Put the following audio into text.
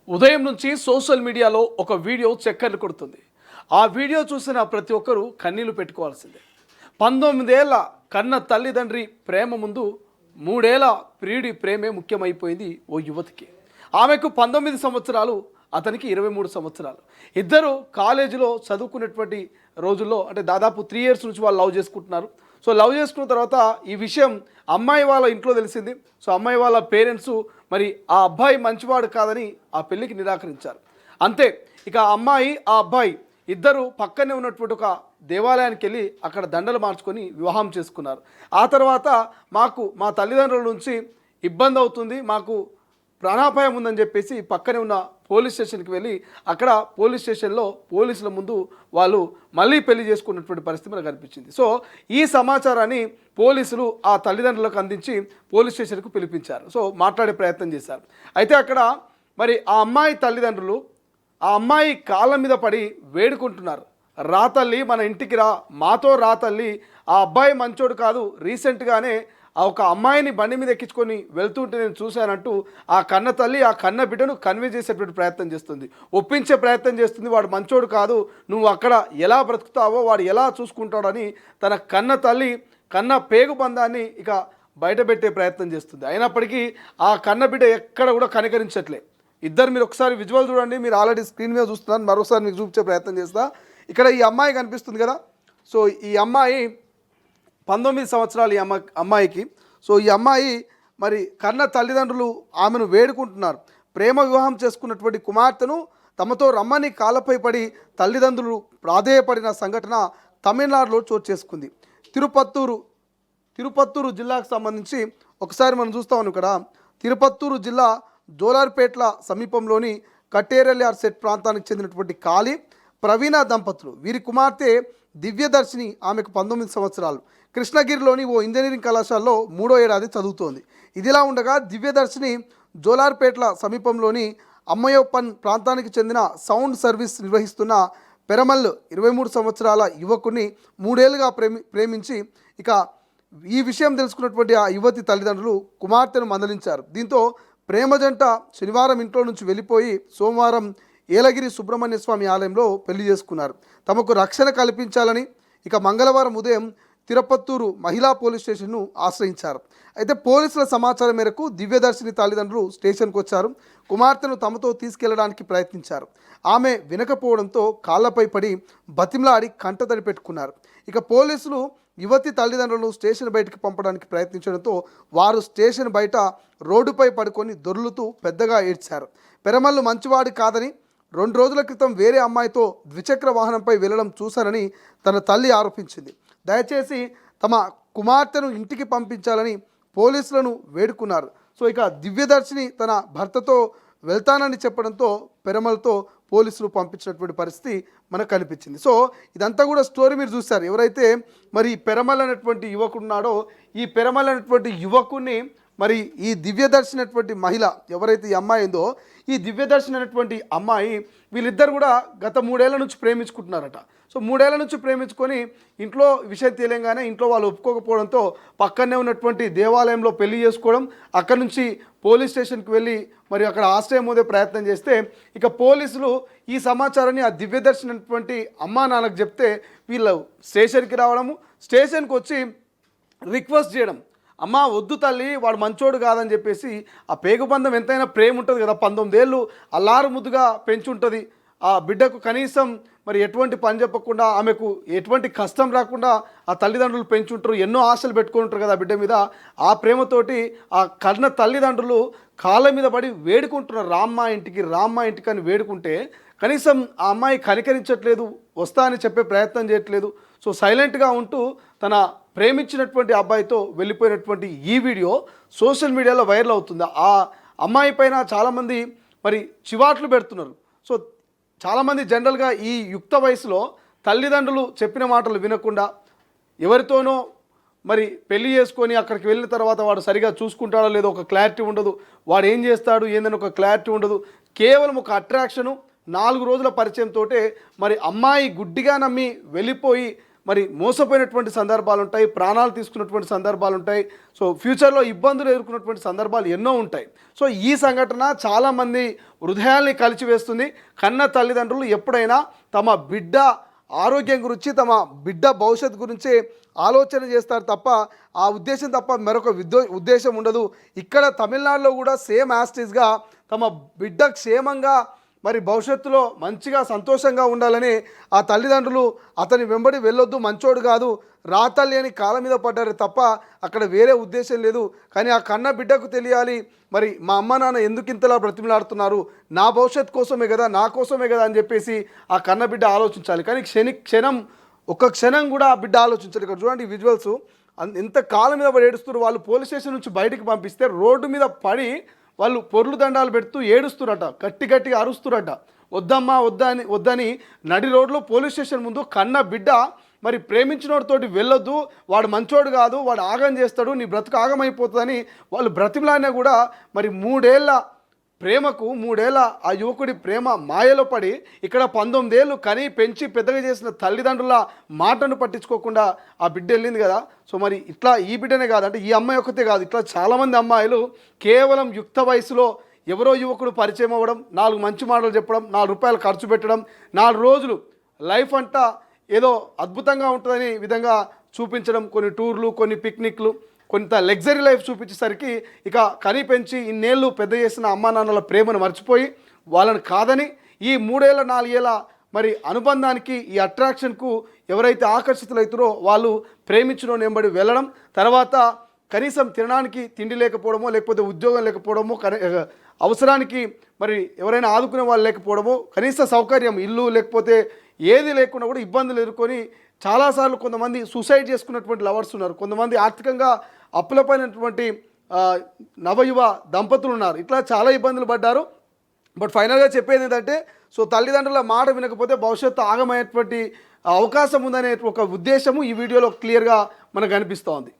ఉదయం నుంచి సోషల్ మీడియాలో ఒక వీడియో చక్కర్లు కొడుతుంది. ఆ వీడియో చూసిన ప్రతి ఒక్కరూ కన్నీళ్లు పెట్టుకోవాల్సిందే. 19 ఏళ్ల కన్న తల్లిదండ్రి ప్రేమ ముందు 3 ఏళ్ల ప్రియుడి ప్రేమే ముఖ్యమైపోయింది ఓ యువతికి. ఆమెకు 19 సంవత్సరాలు, అతనికి 23 సంవత్సరాలు. ఇద్దరు కాలేజీలో చదువుకునేటువంటి రోజుల్లో, అంటే దాదాపు 3 ఇయర్స్ నుంచి వాళ్ళు లవ్ చేసుకుంటున్నారు. సో లవ్ చేసుకున్న తర్వాత ఈ విషయం అమ్మాయి వాళ్ళ ఇంట్లో తెలిసింది. సో అమ్మాయి వాళ్ళ పేరెంట్స్ మరి ఆ అబ్బాయి మంచివాడు కాదని ఆ పెళ్ళికి నిరాకరించారు. అంతే, ఇక ఆ అమ్మాయి ఆ అబ్బాయి ఇద్దరు పక్కనే ఉన్నటువంటి ఒక దేవాలయానికి వెళ్ళి అక్కడ దండలు మార్చుకొని వివాహం చేసుకున్నారు. ఆ తర్వాత మా తల్లిదండ్రుల నుంచి ఇబ్బంది అవుతుంది, మాకు ప్రాణాపాయం ఉందని చెప్పేసి పక్కనే ఉన్న పోలీస్ స్టేషన్కి వెళ్ళి అక్కడ పోలీస్ స్టేషన్లో పోలీసుల ముందు వాళ్ళు మళ్ళీ పెళ్లి చేసుకున్నటువంటి పరిస్థితి మనకు కనిపించింది. సో ఈ సమాచారాన్ని పోలీసులు ఆ తల్లిదండ్రులకు అందించి పోలీస్ స్టేషన్కు పిలిపించారు. సో మాట్లాడే ప్రయత్నం చేశారు. అయితే అక్కడ మరి ఆ అమ్మాయి తల్లిదండ్రులు ఆ అమ్మాయి కాళ్ళ మీద పడి వేడుకుంటున్నారు. రా తల్లి, మన ఇంటికి రా, మాతో రా తల్లి, ఆ అబ్బాయి మంచోడు కాదు, రీసెంట్గానే ఆ ఒక అమ్మాయిని బండి మీద ఎక్కించుకొని వెళ్తుంటే నేను చూశానంటూ ఆ కన్న తల్లి ఆ కన్న బిడ్డను కన్వే చేసేటువంటి ప్రయత్నం చేస్తుంది, ఒప్పించే ప్రయత్నం చేస్తుంది. వాడు మంచోడు కాదు, నువ్వు అక్కడ ఎలా బ్రతుకుతావో వాడు ఎలా చూసుకుంటాడని తన కన్న తల్లి కన్న పేగు బంధాన్ని ఇక బయటపెట్టే ప్రయత్నం చేస్తుంది. అయినప్పటికీ ఆ కన్న బిడ్డ ఎక్కడ కూడా కనికరించట్లే. ఇద్దరు మీరు ఒకసారి విజువల్ చూడండి, మీరు ఆల్రెడీ స్క్రీన్ మీద చూస్తున్నాను, మరోసారి మీకు చూపించే ప్రయత్నం చేస్తా. ఇక్కడ ఈ అమ్మాయి కనిపిస్తుంది కదా. సో ఈ అమ్మాయి 19 సంవత్సరాలు ఈ అమ్మాయికి. సో ఈ అమ్మాయి మరి కన్న తల్లిదండ్రులు ఆమెను వేడుకుంటున్నారు. ప్రేమ వివాహం చేసుకున్నటువంటి కుమార్తెను తమతో రమ్మని కాళ్ళపై పడి తల్లిదండ్రులు ప్రాధేయపడిన సంఘటన తమిళనాడులో చోటు చేసుకుంది. తిరుపత్తూరు జిల్లాకు సంబంధించి ఒకసారి మనం చూస్తాం. ఇక్కడ తిరుపత్తూరు జిల్లా జోలార్పేట్ల సమీపంలోని కట్టేరల్యార్ సెట్ ప్రాంతానికి చెందినటువంటి కాళీ ప్రవీణ దంపతులు, వీరి కుమార్తె దివ్యదర్శిని, ఆమెకు 19 సంవత్సరాలు, కృష్ణగిరిలోని ఓ ఇంజనీరింగ్ కళాశాలలో 3వ ఏడాది చదువుతోంది. ఇదిలా ఉండగా దివ్యదర్శిని జోలార్పేట్ల సమీపంలోని అమ్మయోపన్ ప్రాంతానికి చెందిన సౌండ్ సర్వీస్ నిర్వహిస్తున్న పెరమల్ 23 సంవత్సరాల యువకుని 3 ఏళ్లుగా ప్రేమించి ఇక ఈ విషయం తెలుసుకున్నటువంటి ఆ యువతి తల్లిదండ్రులు కుమార్తెను మందలించారు. దీంతో ప్రేమ జంట శనివారం ఇంట్లో నుంచి వెళ్ళిపోయి సోమవారం ఏలగిరి సుబ్రహ్మణ్య స్వామి ఆలయంలో పెళ్లి చేసుకున్నారు. తమకు రక్షణ కల్పించాలని ఇక మంగళవారం ఉదయం తిరుపత్తూరు మహిళా పోలీస్ స్టేషన్ను ఆశ్రయించారు. అయితే పోలీసుల సమాచారం మేరకు దివ్యదర్శిని తల్లిదండ్రులు స్టేషన్కు వచ్చారు. కుమార్తెను తమతో తీసుకెళ్లడానికి ప్రయత్నించారు. ఆమె వినకపోవడంతో కాళ్లపై పడి బతిమలాడి కంటతడి పెట్టుకున్నారు. ఇక పోలీసులు యువతి తల్లిదండ్రులను స్టేషన్ బయటకు పంపడానికి ప్రయత్నించడంతో వారు స్టేషన్ బయట రోడ్డుపై పడుకొని దొర్లుతూ పెద్దగా ఏడ్చారు. పెరమల్లు మంచివాడు కాదని, 2 రోజుల క్రితం వేరే అమ్మాయితో ద్విచక్ర వాహనంపై వెళ్ళడం చూశానని తన తల్లి ఆరోపించింది. దయచేసి తమ కుమార్తెను ఇంటికి పంపించాలని పోలీసులను వేడుకున్నారు. సో ఇక దివ్యదర్శిని తన భర్తతో వెళ్తానని చెప్పడంతో పెరమల్తో పోలీసులు పంపించినటువంటి పరిస్థితి మనకు కనిపించింది. సో ఇదంతా కూడా స్టోరీ మీరు చూశారు. ఎవరైతే మరి పెరమల్ అనేటువంటి యువకుడున్నాడో ఈ పెరమల్ అనేటువంటి యువకుడిని మరి ఈ దివ్యదర్శిని అనేటువంటి మహిళ ఎవరైతే ఈ అమ్మాయి ఉందో ఈ దివ్యదర్శిని అనేటువంటి అమ్మాయి వీళ్ళిద్దరు కూడా గత 3 ఏళ్ల నుంచి ప్రేమించుకుంటున్నారట. సో 3 ఏళ్ల నుంచి ప్రేమించుకొని ఇంట్లో విషయం తెలియగానే ఇంట్లో వాళ్ళు ఒప్పుకోకపోవడంతో పక్కనే ఉన్నటువంటి దేవాలయంలో పెళ్లి చేసుకోవడం, అక్కడి నుంచి పోలీస్ స్టేషన్కి వెళ్ళి మరి అక్కడ ఆశ్రయం పొందే ప్రయత్నం చేస్తే ఇక పోలీసులు ఈ సమాచారాన్ని ఆ దివ్యదర్శిని అనేటువంటి అమ్మా నాన్నకు చెప్తే వీళ్ళు స్టేషన్కి రావడము, స్టేషన్కి వచ్చి రిక్వెస్ట్ చేయడం, అమ్మ వద్దు తల్లి, వాడు మంచోడు కాదని చెప్పేసి. ఆ పేగుబంధం ఎంతైనా ప్రేమ ఉంటుంది కదా, 19 ఏళ్ళు అల్లారు ముద్దుగా పెంచుంటుంది. ఆ బిడ్డకు కనీసం మరి ఎటువంటి పని చెప్పకుండా, ఆమెకు ఎటువంటి కష్టం రాకుండా ఆ తల్లిదండ్రులు పెంచుంటారు, ఎన్నో ఆశలు పెట్టుకుని ఉంటారు కదా ఆ బిడ్డ మీద. ఆ ప్రేమతోటి ఆ కన్న తల్లిదండ్రులు కాళ్ళ మీద పడి వేడుకుంటున్నారు, రామ్మ ఇంటికి అని వేడుకుంటే కనీసం ఆ అమ్మాయి కనికరించట్లేదు, వస్తా అని చెప్పే ప్రయత్నం చేయట్లేదు. సో సైలెంట్గా ఉంటూ తన ప్రేమించినటువంటి అబ్బాయితో వెళ్ళిపోయినటువంటి ఈ వీడియో సోషల్ మీడియాలో వైరల్ అవుతుంది. ఆ అమ్మాయి పైన చాలామంది మరి చివాట్లు పెడుతున్నారు. సో చాలామంది జనరల్గా ఈ యుక్త వయసులో తల్లిదండ్రులు చెప్పిన మాటలు వినకుండా ఎవరితోనో మరి పెళ్లి చేసుకొని అక్కడికి వెళ్ళిన తర్వాత వాడు సరిగా చూసుకుంటాడో లేదో ఒక క్లారిటీ ఉండదు, వాడు ఏం చేస్తాడు ఏందని ఒక క్లారిటీ ఉండదు. కేవలం ఒక అట్రాక్షను, 4 రోజుల పరిచయంతో మరి అమ్మాయి గుడ్డిగా నమ్మి వెళ్ళిపోయి మరి మోసపోయినటువంటి సందర్భాలు ఉంటాయి, ప్రాణాలు తీసుకున్నటువంటి సందర్భాలు ఉంటాయి. సో ఫ్యూచర్లో ఇబ్బందులు ఎదుర్కొన్నటువంటి సందర్భాలు ఎన్నో ఉంటాయి. సో ఈ సంఘటన చాలామంది హృదయాల్ని కలిచివేస్తుంది. కన్న తల్లిదండ్రులు ఎప్పుడైనా తమ బిడ్డ ఆరోగ్యం గురించి, తమ బిడ్డ భవిష్యత్తు గురించి ఆలోచన చేస్తారు తప్ప ఆ ఉద్దేశం తప్ప మరొక ఉద్దేశం ఉండదు. ఇక్కడ తమిళనాడులో కూడా సేమ్ యాస్టీస్గా తమ బిడ్డ క్షేమంగా మరి భవిష్యత్తులో మంచిగా సంతోషంగా ఉండాలని ఆ తల్లిదండ్రులు అతని వెంబడి వెళ్ళొద్దు, మంచోడు కాదు, రాతల్లి అని కాళ్ళ మీద పడ్డారు తప్ప అక్కడ వేరే ఉద్దేశం లేదు. కానీ ఆ కన్న బిడ్డకు తెలియాలి, మరి మా అమ్మ నాన్న ఎందుకు ఇంతలా బ్రతిమలాడుతున్నారు, నా భవిష్యత్తు కోసమే కదా, నా కోసమే కదా అని చెప్పేసి ఆ కన్న బిడ్డ ఆలోచించాలి. కానీ ఒక్క క్షణం కూడా ఆ బిడ్డ ఆలోచించాలి. ఇక్కడ చూడండి విజువల్స్, ఎంత కాళ్ళ మీద పడి ఏడుస్తున్నారు. వాళ్ళు పోలీస్ స్టేషన్ నుంచి బయటికి పంపిస్తే రోడ్డు మీద పడి వాళ్ళు పొర్లు దండాలు పెడుతూ ఏడుస్తురట, గట్టిగా అరుస్తురట, వద్దమ్మా వద్దని నడి రోడ్లో పోలీస్ స్టేషన్ ముందు కన్న బిడ్డ మరి ప్రేమించినోడితోటి వెళ్ళొద్దు, వాడు మంచోడు కాదు, వాడు ఆగం చేస్తాడు, నీ బ్రతుకు ఆగమైపోతుందని వాళ్ళు బ్రతిమలాడినా కూడా మరి 3 ఏళ్ళ ప్రేమకు 3 ఏళ్ళ ఆ యువకుడి ప్రేమ మాయలో పడి ఇక్కడ 19 ఏళ్ళు కని పెంచి పెద్దగా చేసిన తల్లిదండ్రుల మాటను పట్టించుకోకుండా ఆ బిడ్డ వెళ్ళింది కదా. సో మరి ఇట్లా ఈ బిడ్డనే కాదు, అంటే ఈ అమ్మాయి ఒక్కతే కాదు, ఇట్లా చాలామంది అమ్మాయిలు కేవలం యుక్త వయసులో ఎవరో యువకుడు పరిచయం అవ్వడం, 4 మంచి మాటలు చెప్పడం, 4 రూపాయలు ఖర్చు పెట్టడం, 4 రోజులు లైఫ్ అంతా ఏదో అద్భుతంగా ఉంటుందని విధంగా చూపించడం, కొన్ని టూర్లు, కొన్ని పిక్నిక్లు, కొంత లగ్జరీ లైఫ్ చూపించేసరికి ఇక కని పెంచి ఇన్నేళ్ళు పెద్ద చేసిన అమ్మా నాన్నల ప్రేమను మర్చిపోయి వాళ్ళని కాదని ఈ 3 ఏళ్ళ 4 ఏళ్ళ మరి అనుబంధానికి, ఈ అట్రాక్షన్కు ఎవరైతే ఆకర్షితులవుతారో వాళ్ళు ప్రేమించడం వెంబడి వెళ్ళడం, తర్వాత కనీసం తినడానికి తిండి లేకపోవడమో, లేకపోతే ఉద్యోగం లేకపోవడమో, అవసరానికి మరి ఎవరైనా ఆదుకునే వాళ్ళు లేకపోవడమో, కనీస సౌకర్యం ఇల్లు లేకపోతే ఏది లేకుండా కూడా ఇబ్బందులు ఎదుర్కొని చాలాసార్లు కొంతమంది సూసైడ్ చేసుకున్నటువంటి లవర్స్ ఉన్నారు. కొంతమంది ఆర్థికంగా అప్పులపైనటువంటి నవయువ దంపతులు ఉన్నారు. ఇట్లా చాలా ఇబ్బందులు పడ్డారు. బట్ ఫైనల్గా చెప్పేది ఏంటంటే, సో తల్లిదండ్రుల మాట వినకపోతే భవిష్యత్తు ఆగమయ్యేటువంటి అవకాశం ఉందనే ఒక ఉద్దేశము ఈ వీడియోలో క్లియర్గా మనకు కనిపిస్తోంది.